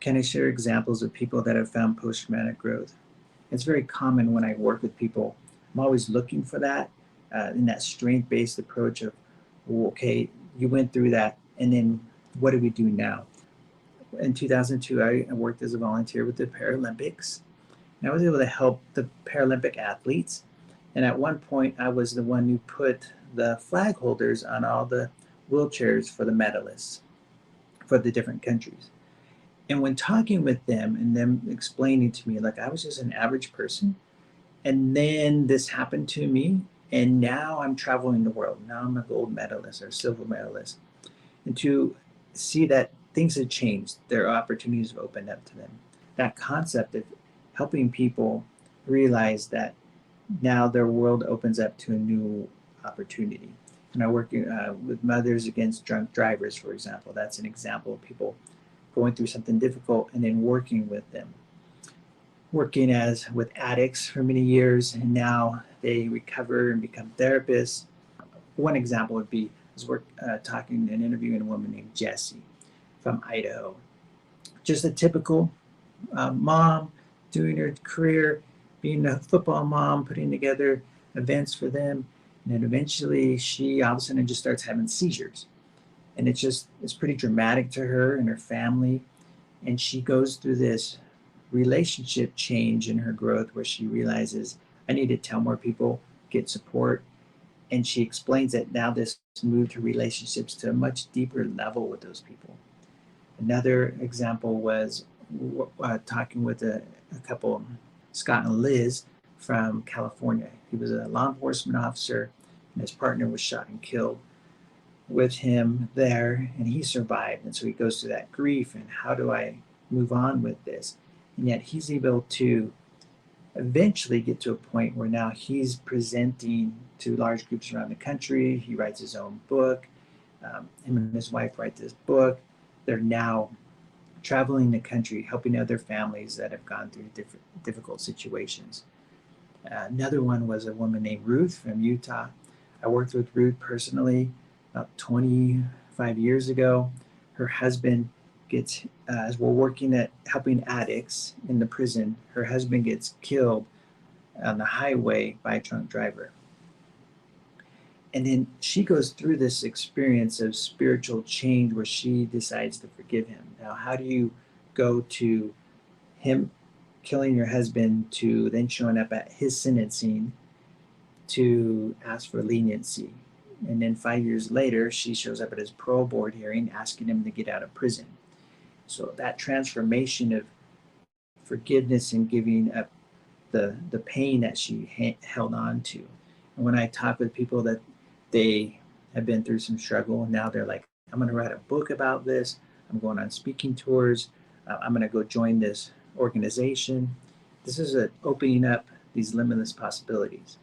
Can I share examples of people that have found post-traumatic growth? It's very common when I work with people. I'm always looking for that in that strength-based approach of, well, okay, you went through that, and then what do we do now? In 2002, I worked as a volunteer with the Paralympics, and I was able to help the Paralympic athletes. And at one point, I was the one who put the flag holders on all the wheelchairs for the medalists for the different countries. And when talking with them and them explaining to me, like I was just an average person, and then this happened to me, and now I'm traveling the world. Now I'm a gold medalist or silver medalist. And to see that things have changed, their opportunities have opened up to them. That concept of helping people realize that now their world opens up to a new opportunity. And I work with Mothers Against Drunk Drivers, for example. That's an example of people going through something difficult and then working with them. Working as with addicts for many years, and now they recover and become therapists. One example would be I was talking and interviewing a woman named Jessie from Idaho. Just a typical mom doing her career, being a football mom, putting together events for them. And then eventually she all of a sudden just starts having seizures. And it's pretty dramatic to her and her family. And she goes through this relationship change in her growth where she realizes, I need to tell more people, get support. And she explains that now this moved her relationships to a much deeper level with those people. Another example was talking with a couple, Scott and Liz from California. He was a law enforcement officer, and his partner was shot and killed with him there, and he survived. And so he goes through that grief and how do I move on with this? And yet he's able to eventually get to a point where now he's presenting to large groups around the country. He writes his own book. Him and his wife write this book. They're now traveling the country, helping other families that have gone through difficult situations. Another one was a woman named Ruth from Utah. I worked with Ruth personally about 25 years ago. Her husband gets, as we're working at helping addicts in the prison, her husband gets killed on the highway by a drunk driver. And then she goes through this experience of spiritual change where she decides to forgive him. Now, how do you go to him killing your husband to then showing up at his sentencing to ask for leniency? And then 5 years later, she shows up at his parole board hearing asking him to get out of prison. So that transformation of forgiveness and giving up the pain that she held on to. And when I talk with people that they have been through some struggle, and now they're like, I'm going to write a book about this. I'm going on speaking tours. I'm going to go join this organization. This is opening up these limitless possibilities.